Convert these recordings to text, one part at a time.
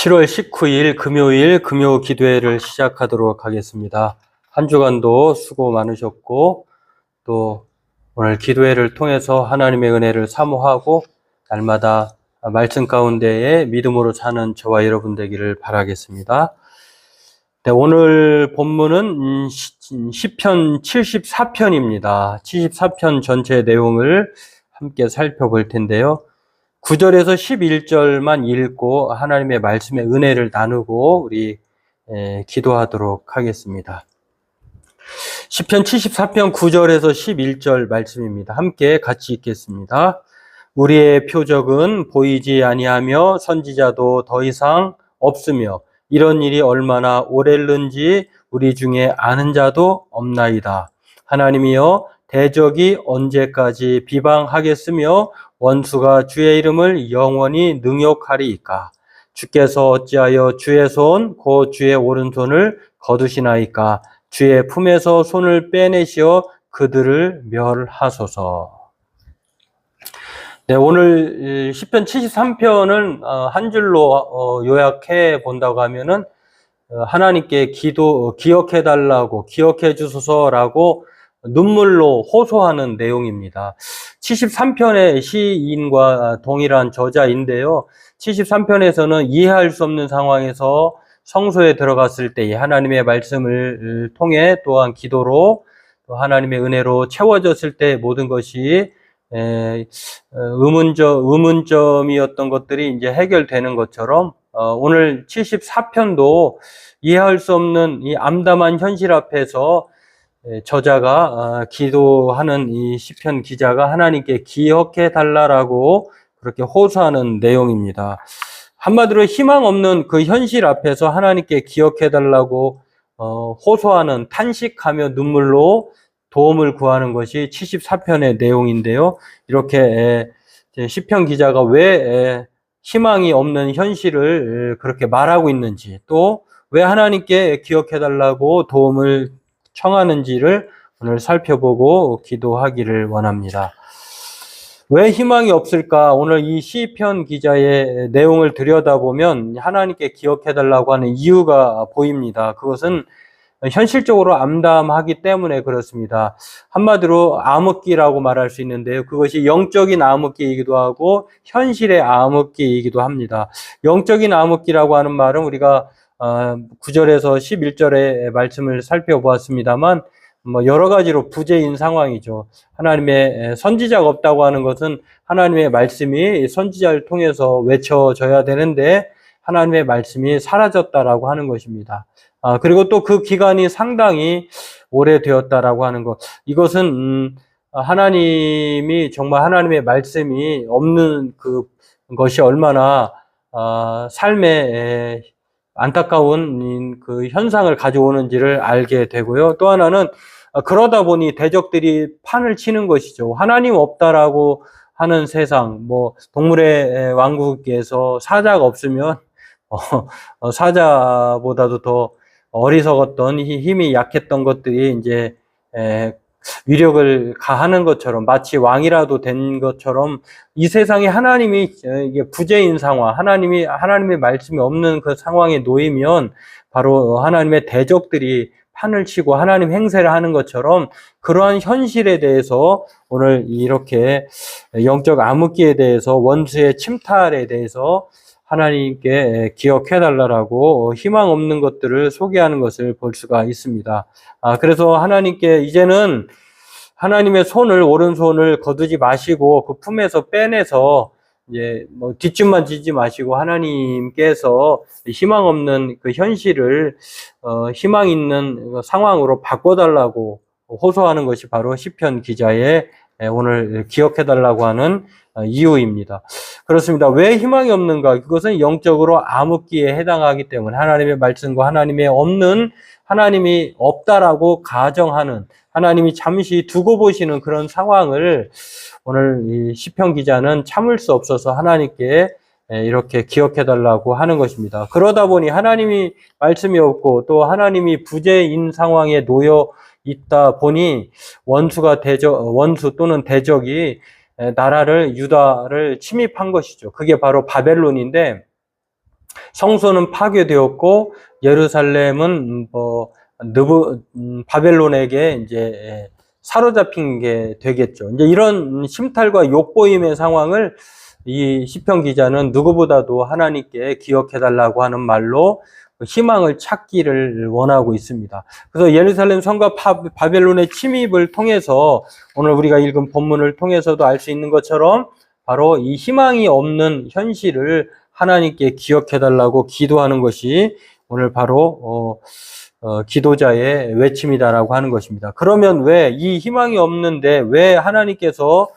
7월 19일 금요일 금요 기도회를 시작하도록 하겠습니다. 한 주간도 수고 많으셨고 또 오늘 기도회를 통해서 하나님의 은혜를 사모하고 날마다 말씀 가운데에 믿음으로 사는 저와 여러분 되기를 바라겠습니다. 네, 오늘 본문은 시편 74편입니다. 74편 전체 내용을 함께 살펴볼 텐데요. 9절에서 11절만 읽고 하나님의 말씀의 은혜를 나누고 우리 기도하도록 하겠습니다. 시편 74편 9절에서 11절 말씀입니다. 함께 같이 읽겠습니다. 우리의 표적은 보이지 아니하며 선지자도 더 이상 없으며 이런 일이 얼마나 오래는지 우리 중에 아는 자도 없나이다. 하나님이여 대적이 언제까지 비방하겠으며 원수가 주의 이름을 영원히 능욕하리이까. 주께서 어찌하여 주의 손 곧 주의 오른손을 거두시나이까. 주의 품에서 손을 빼내시어 그들을 멸하소서. 네, 오늘 시편 73편은 한 줄로 요약해 본다고 하면은 하나님께 기억해 달라고, 기억해 주소서라고 눈물로 호소하는 내용입니다. 73편의 시인과 동일한 저자인데요. 73편에서는 이해할 수 없는 상황에서 성소에 들어갔을 때 하나님의 말씀을 통해 또한 기도로 또 하나님의 은혜로 채워졌을 때 모든 것이 의문점이었던 것들이 이제 해결되는 것처럼 오늘 74편도 이해할 수 없는 이 암담한 현실 앞에서 저자가 기도하는 이 시편 기자가 하나님께 기억해 달라라고 그렇게 호소하는 내용입니다. 한마디로 희망 없는 그 현실 앞에서 하나님께 기억해 달라고 호소하는, 탄식하며 눈물로 도움을 구하는 것이 74편의 내용인데요. 이렇게 시편 기자가 왜 희망이 없는 현실을 그렇게 말하고 있는지, 또 왜 하나님께 기억해 달라고 도움을 청하는지를 오늘 살펴보고 기도하기를 원합니다. 왜 희망이 없을까? 오늘 이 시편 기자의 내용을 들여다보면 하나님께 기억해달라고 하는 이유가 보입니다. 그것은 현실적으로 암담하기 때문에 그렇습니다. 한마디로 암흑기라고 말할 수 있는데요. 그것이 영적인 암흑기이기도 하고 현실의 암흑기이기도 합니다. 영적인 암흑기라고 하는 말은 우리가 9절에서 11절의 말씀을 살펴보았습니다만 여러 가지로 부재인 상황이죠. 하나님의 선지자가 없다고 하는 것은 하나님의 말씀이 선지자를 통해서 외쳐져야 되는데 하나님의 말씀이 사라졌다라고 하는 것입니다. 그리고 또 그 기간이 상당히 오래되었다라고 하는 것. 이것은 하나님이 정말 하나님의 말씀이 없는 것이 얼마나 삶에 안타까운 그 현상을 가져오는지를 알게 되고요. 또 하나는 그러다 보니 대적들이 판을 치는 것이죠. 하나님 없다라고 하는 세상, 동물의 왕국에서 사자가 없으면 사자보다도 더 어리석었던 힘이 약했던 것들이 이제 위력을 가하는 것처럼, 마치 왕이라도 된 것처럼 이 세상에 하나님이 이게 부재인 상황, 하나님의 말씀이 없는 그 상황에 놓이면 바로 하나님의 대적들이 판을 치고 하나님 행세를 하는 것처럼 그러한 현실에 대해서 오늘 이렇게 영적 암흑기에 대해서, 원수의 침탈에 대해서 하나님께 기억해달라고 희망 없는 것들을 소개하는 것을 볼 수가 있습니다. 그래서 하나님께 이제는 하나님의 오른손을 거두지 마시고 그 품에서 빼내서 이제 뒷짐만 지지 마시고 하나님께서 희망 없는 그 현실을 희망 있는 상황으로 바꿔달라고 호소하는 것이 바로 시편 기자의 오늘 기억해달라고 하는 이유입니다. 그렇습니다. 왜 희망이 없는가? 그것은 영적으로 암흑기에 해당하기 때문에 하나님의 말씀과 하나님이 없다라고 가정하는, 하나님이 잠시 두고 보시는 그런 상황을 오늘 이 시편 기자는 참을 수 없어서 하나님께 이렇게 기억해달라고 하는 것입니다. 그러다 보니 하나님이 말씀이 없고 또 하나님이 부재인 상황에 놓여 있다 보니 원수 또는 대적이 유다를 침입한 것이죠. 그게 바로 바벨론인데 성소는 파괴되었고 예루살렘은 바벨론에게 이제 사로잡힌 게 되겠죠. 이제 이런 심탈과 욕보임의 상황을 이 시편 기자는 누구보다도 하나님께 기억해달라고 하는 말로 희망을 찾기를 원하고 있습니다. 그래서 예루살렘 성과 바벨론의 침입을 통해서 오늘 우리가 읽은 본문을 통해서도 알 수 있는 것처럼 바로 이 희망이 없는 현실을 하나님께 기억해달라고 기도하는 것이 오늘 바로 기도자의 외침이다라고 하는 것입니다. 그러면 왜 이 희망이 없는데 왜 하나님께서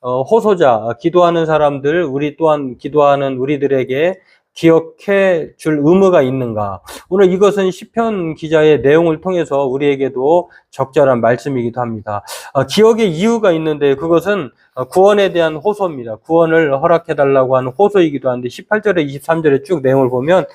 호소자, 기도하는 사람들, 우리 또한 기도하는 우리들에게 기억해 줄 의무가 있는가? 오늘 이것은 시편 기자의 내용을 통해서 우리에게도 적절한 말씀이기도 합니다. 기억의 이유가 있는데 그것은 구원에 대한 호소입니다. 구원을 허락해달라고 하는 호소이기도 한데 18절에 23절에 쭉 내용을 보면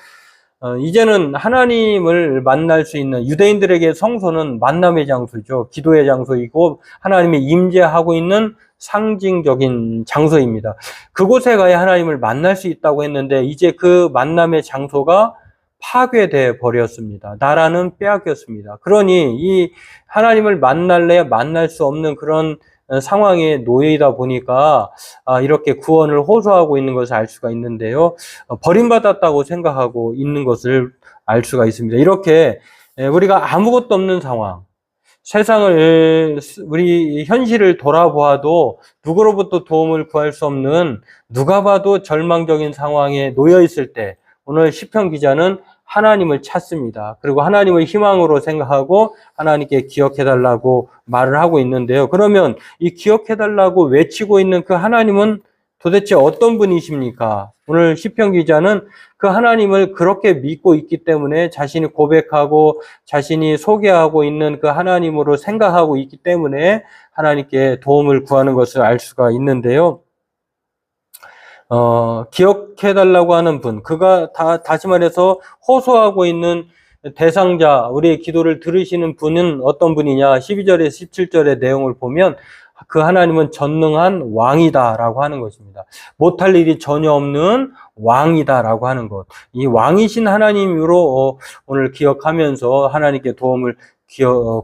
이제는 하나님을 만날 수 있는 유대인들에게 성소는 만남의 장소죠. 기도의 장소이고 하나님이 임재하고 있는 상징적인 장소입니다. 그곳에 가야 하나님을 만날 수 있다고 했는데 이제 그 만남의 장소가 파괴돼 버렸습니다. 나라는 빼앗겼습니다. 그러니 이 하나님을 만날래야 만날 수 없는 그런 상황에 놓이다 보니까 이렇게 구원을 호소하고 있는 것을 알 수가 있는데요. 버림받았다고 생각하고 있는 것을 알 수가 있습니다. 이렇게 우리가 아무것도 없는 상황, 세상을 우리 현실을 돌아보아도 누구로부터 도움을 구할 수 없는 누가 봐도 절망적인 상황에 놓여 있을 때 오늘 시편 기자는 하나님을 찾습니다. 그리고 하나님을 희망으로 생각하고 하나님께 기억해달라고 말을 하고 있는데요. 그러면 이 기억해달라고 외치고 있는 그 하나님은 도대체 어떤 분이십니까? 오늘 시편 기자는 그 하나님을 그렇게 믿고 있기 때문에 자신이 고백하고 자신이 소개하고 있는 그 하나님으로 생각하고 있기 때문에 하나님께 도움을 구하는 것을 알 수가 있는데요. 기억해달라고 하는 분, 그가 다시 말해서 호소하고 있는 대상자, 우리의 기도를 들으시는 분은 어떤 분이냐? 12절에 17절의 내용을 보면 그 하나님은 전능한 왕이다라고 하는 것입니다. 못할 일이 전혀 없는 왕이다라고 하는 것. 이 왕이신 하나님으로 오늘 기억하면서 하나님께 도움을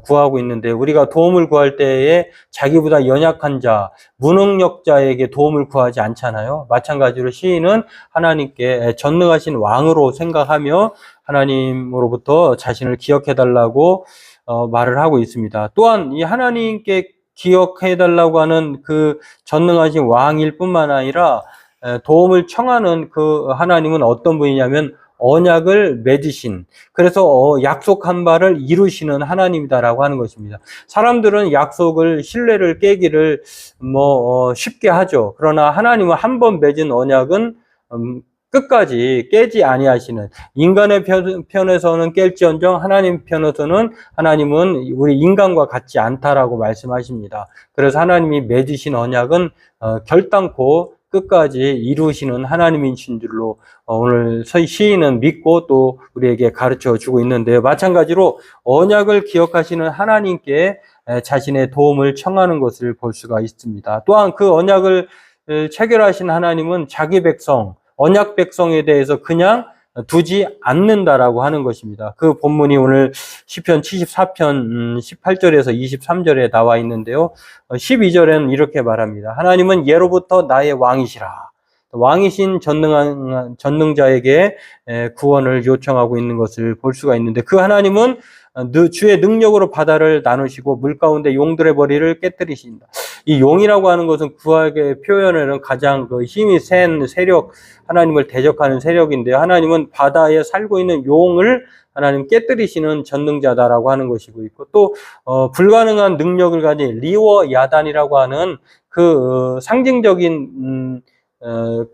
구하고 있는데 우리가 도움을 구할 때에 자기보다 연약한 자, 무능력자에게 도움을 구하지 않잖아요. 마찬가지로 시인은 하나님께 전능하신 왕으로 생각하며 하나님으로부터 자신을 기억해달라고 말을 하고 있습니다. 또한 이 하나님께 기억해달라고 하는 그 전능하신 왕일 뿐만 아니라 도움을 청하는 그 하나님은 어떤 분이냐면 언약을 맺으신, 그래서 약속한 바를 이루시는 하나님이다라고 하는 것입니다. 사람들은 약속을, 신뢰를 깨기를 쉽게 하죠. 그러나 하나님은 한 번 맺은 언약은 끝까지 깨지 아니하시는, 인간의 편에서는 깰지언정 하나님 편에서는 하나님은 우리 인간과 같지 않다라고 말씀하십니다. 그래서 하나님이 맺으신 언약은 결단코 끝까지 이루시는 하나님이신 줄로 오늘 시인은 믿고 또 우리에게 가르쳐 주고 있는데요. 마찬가지로 언약을 기억하시는 하나님께 자신의 도움을 청하는 것을 볼 수가 있습니다. 또한 그 언약을 체결하신 하나님은 자기 백성, 언약 백성에 대해서 그냥 두지 않는다라고 하는 것입니다. 그 본문이 오늘 시편 74편 18절에서 23절에 나와 있는데요. 12절에는 이렇게 말합니다. 하나님은 예로부터 나의 왕이시라. 왕이신 전능자에게 구원을 요청하고 있는 것을 볼 수가 있는데 그 하나님은 주의 능력으로 바다를 나누시고 물 가운데 용들의 머리를 깨뜨리신다. 이 용이라고 하는 것은 구약의 표현에는 가장 그 힘이 센 세력, 하나님을 대적하는 세력인데요. 하나님은 바다에 살고 있는 용을 하나님 깨뜨리시는 전능자다라고 하는 것이고 있고 또 불가능한 능력을 가진 리워 야단이라고 하는 그 상징적인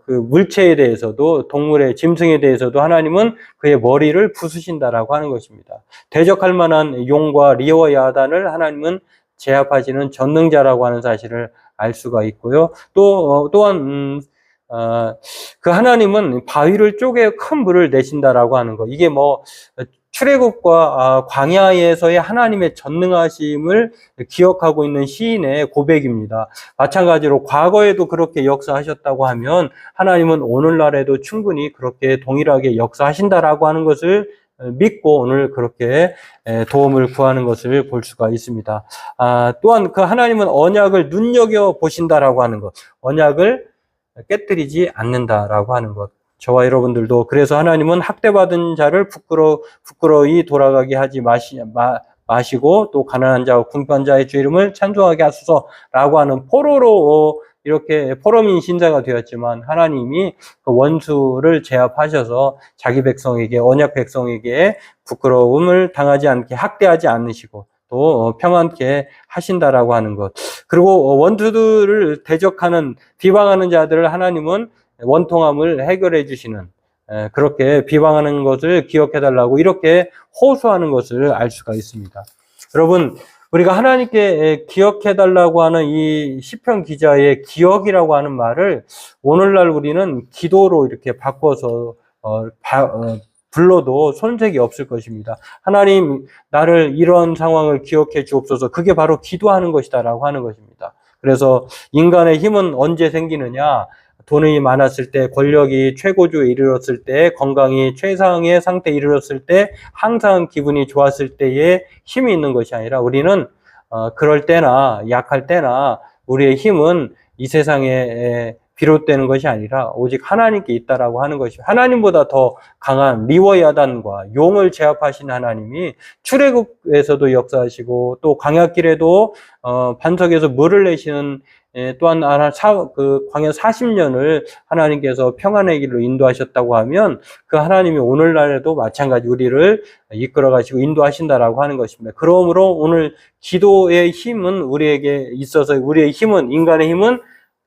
그 물체에 대해서도, 동물의 짐승에 대해서도 하나님은 그의 머리를 부수신다라고 하는 것입니다. 대적할 만한 용과 리워 야단을 하나님은 제압하시는 전능자라고 하는 사실을 알 수가 있고요. 또한 그 하나님은 바위를 쪼개 큰 물을 내신다라고 하는 거. 이게 출애굽과 광야에서의 하나님의 전능하심을 기억하고 있는 시인의 고백입니다. 마찬가지로 과거에도 그렇게 역사하셨다고 하면 하나님은 오늘날에도 충분히 그렇게 동일하게 역사하신다라고 하는 것을 믿고 오늘 그렇게 도움을 구하는 것을 볼 수가 있습니다. 또한 그 하나님은 언약을 눈여겨 보신다라고 하는 것, 언약을 깨뜨리지 않는다라고 하는 것. 저와 여러분들도 그래서 하나님은 학대받은 자를 부끄러이 돌아가게 하지 마시고 또 가난한 자와 궁핍한 자의 주 이름을 찬송하게 하소서라고 하는 포로로 이렇게 포로민 신자가 되었지만 하나님이 그 원수를 제압하셔서 자기 백성에게 언약 백성에게 부끄러움을 당하지 않게 학대하지 않으시고 또 평안케 하신다라고 하는 것. 그리고 원수들을 대적하는 비방하는 자들을 하나님은 원통함을 해결해 주시는 그렇게 비방하는 것을 기억해 달라고 이렇게 호소하는 것을 알 수가 있습니다. 여러분 우리가 하나님께 기억해 달라고 하는 이 시편 기자의 기억이라고 하는 말을 오늘날 우리는 기도로 이렇게 바꿔서 불러도 손색이 없을 것입니다. 하나님 나를 이런 상황을 기억해 주옵소서. 그게 바로 기도하는 것이다라고 하는 것입니다. 그래서 인간의 힘은 언제 생기느냐? 돈이 많았을 때, 권력이 최고조에 이르렀을 때, 건강이 최상의 상태에 이르렀을 때, 항상 기분이 좋았을 때에 힘이 있는 것이 아니라 우리는 그럴 때나 약할 때나 우리의 힘은 이 세상에 비롯되는 것이 아니라 오직 하나님께 있다라고 하는 것이 하나님보다 더 강한 리워야단과 용을 제압하신 하나님이 출애굽에서도 역사하시고 또 광야길에도 반석에서 물을 내시는 또한 그 광야 40년을 하나님께서 평안의 길로 인도하셨다고 하면 그 하나님이 오늘날에도 마찬가지 우리를 이끌어 가시고 인도하신다라고 하는 것입니다. 그러므로 오늘 기도의 힘은 우리에게 있어서 우리의 힘은 인간의 힘은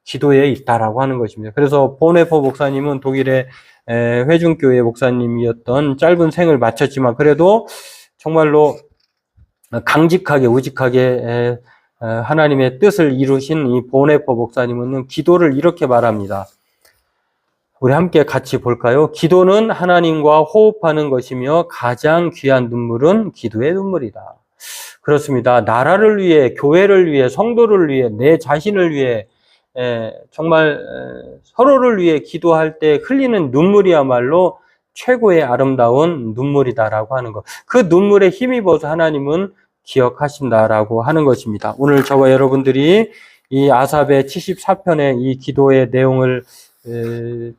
기도에 있다라고 하는 것입니다. 그래서 보네퍼 목사님은 독일의 회중교회 목사님이었던 짧은 생을 마쳤지만 그래도 정말로 강직하게 우직하게 하나님의 뜻을 이루신 이 보네퍼 목사님은 기도를 이렇게 말합니다. 우리 함께 같이 볼까요? 기도는 하나님과 호흡하는 것이며 가장 귀한 눈물은 기도의 눈물이다. 그렇습니다. 나라를 위해, 교회를 위해, 성도를 위해, 내 자신을 위해 정말 서로를 위해 기도할 때 흘리는 눈물이야말로 최고의 아름다운 눈물이다라고 하는 것. 그 눈물에 힘입어서 하나님은 기억하신다라고 하는 것입니다. 오늘 저와 여러분들이 이 아삽의 74편의 이 기도의 내용을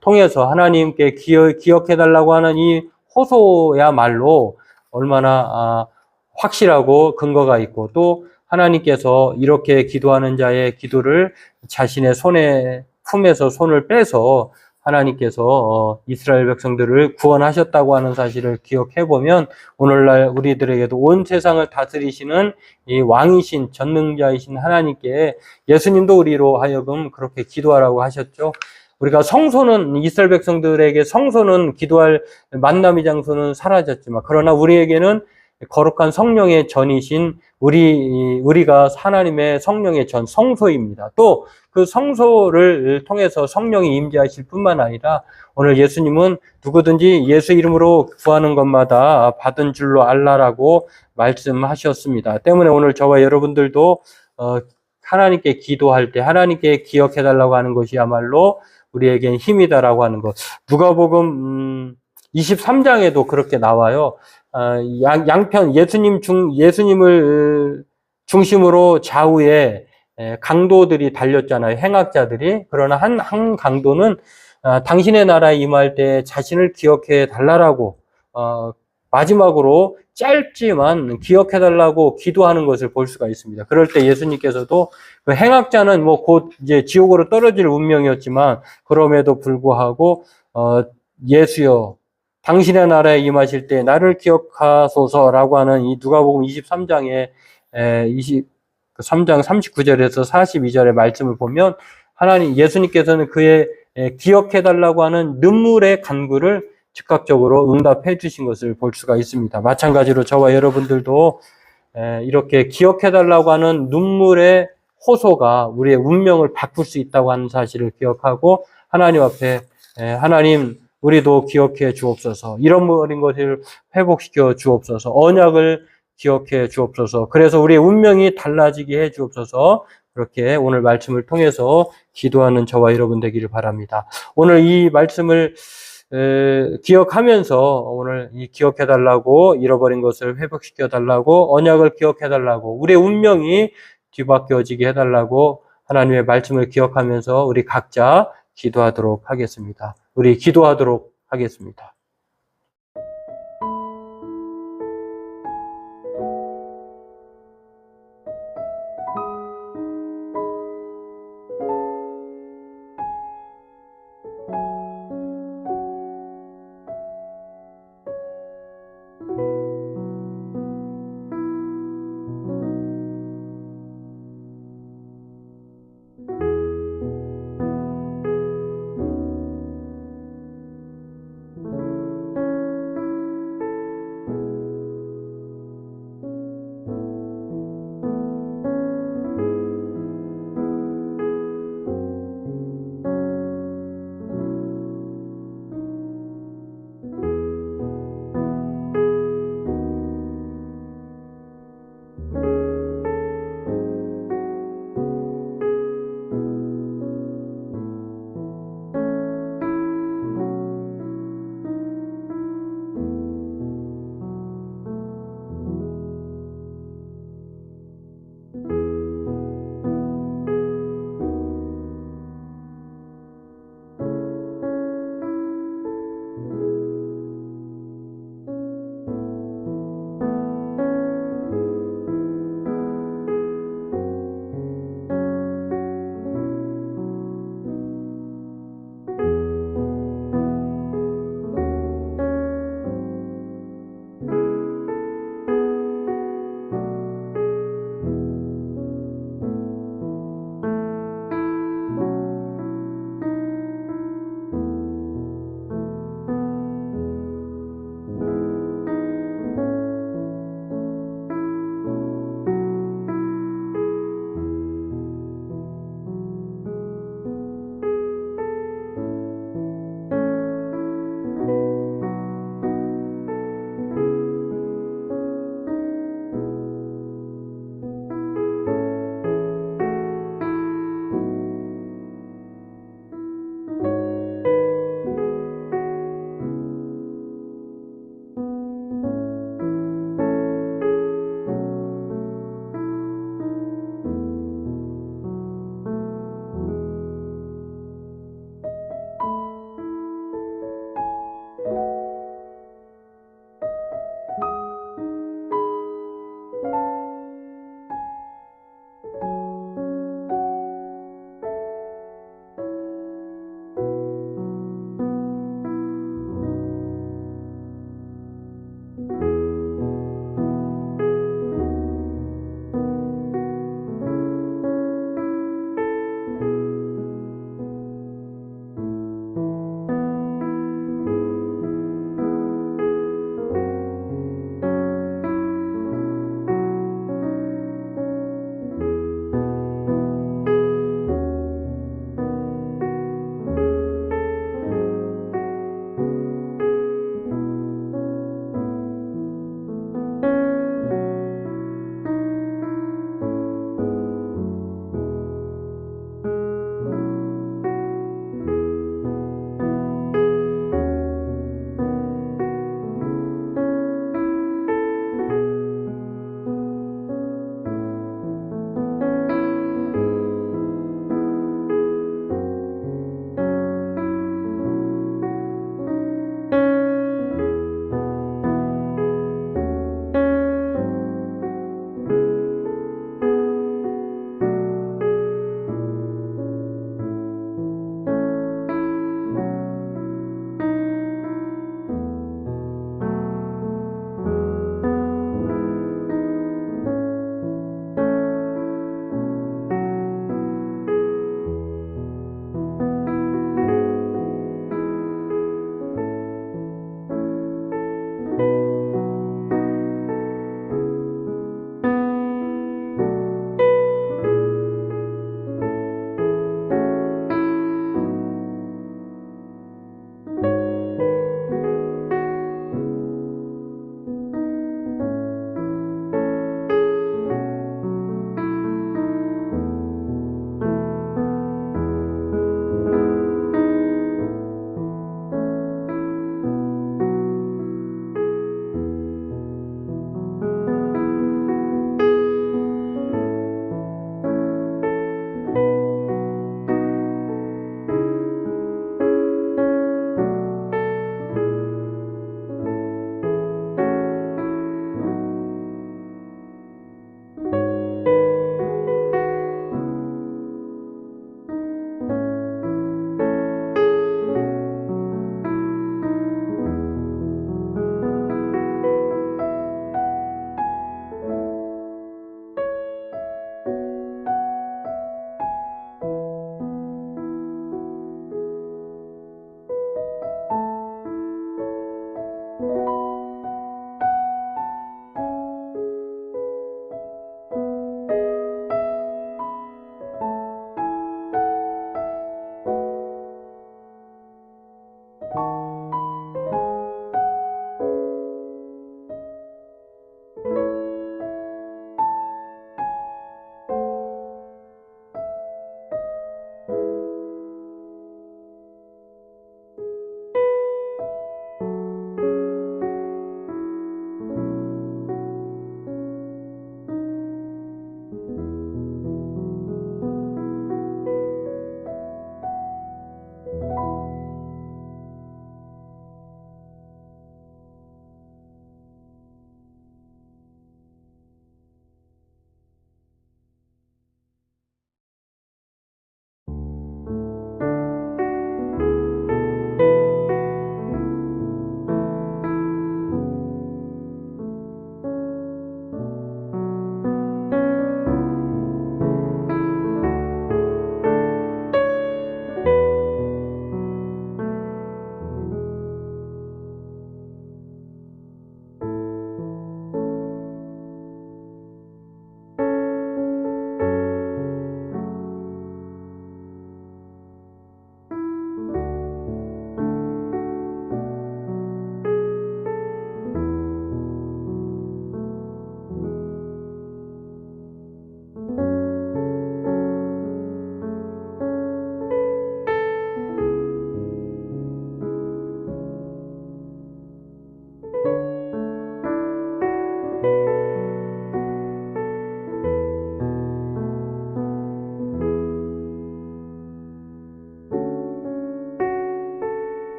통해서 하나님께 기억해달라고 하는 이 호소야말로 얼마나 확실하고 근거가 있고 또 하나님께서 이렇게 기도하는 자의 기도를 자신의 품에서 손을 빼서 하나님께서 이스라엘 백성들을 구원하셨다고 하는 사실을 기억해보면 오늘날 우리들에게도 온 세상을 다스리시는 이 왕이신 전능자이신 하나님께 예수님도 우리로 하여금 그렇게 기도하라고 하셨죠. 우리가 성소는 이스라엘 백성들에게 성소는 기도할 만남의 장소는 사라졌지만 그러나 우리에게는 거룩한 성령의 전이신 우리가 하나님의 성령의 전 성소입니다. 또 그 성소를 통해서 성령이 임재하실 뿐만 아니라 오늘 예수님은 누구든지 예수 이름으로 구하는 것마다 받은 줄로 알라라고 말씀하셨습니다. 때문에 오늘 저와 여러분들도 하나님께 기도할 때 하나님께 기억해달라고 하는 것이야말로 우리에겐 힘이다라고 하는 것. 누가복음 23장에도 그렇게 나와요. 양편 예수님을 중심으로 좌우에 강도들이 달렸잖아요. 행악자들이. 그러나 한 강도는 당신의 나라에 임할 때 자신을 기억해 달라라고 마지막으로 짧지만 기억해 달라고 기도하는 것을 볼 수가 있습니다. 그럴 때 예수님께서도 그 행악자는 곧 이제 지옥으로 떨어질 운명이었지만 그럼에도 불구하고 예수여 당신의 나라에 임하실 때 나를 기억하소서라고 하는 이 누가복음 23장의 3장 39절에서 42절의 말씀을 보면 예수님께서는 그의 기억해달라고 하는 눈물의 간구를 즉각적으로 응답해 주신 것을 볼 수가 있습니다. 마찬가지로 저와 여러분들도 이렇게 기억해달라고 하는 눈물의 호소가 우리의 운명을 바꿀 수 있다고 하는 사실을 기억하고 하나님 앞에 하나님 우리도 기억해 주옵소서. 잃어버린 것을 회복시켜 주옵소서. 언약을 기억해 주옵소서. 그래서 우리의 운명이 달라지게 해 주옵소서. 그렇게 오늘 말씀을 통해서 기도하는 저와 여러분 되기를 바랍니다. 오늘 이 말씀을 기억하면서 오늘 이 기억해달라고, 잃어버린 것을 회복시켜달라고, 언약을 기억해달라고, 우리의 운명이 뒤바뀌어지게 해달라고 하나님의 말씀을 기억하면서 우리 각자 기도하도록 하겠습니다. 우리 기도하도록 하겠습니다.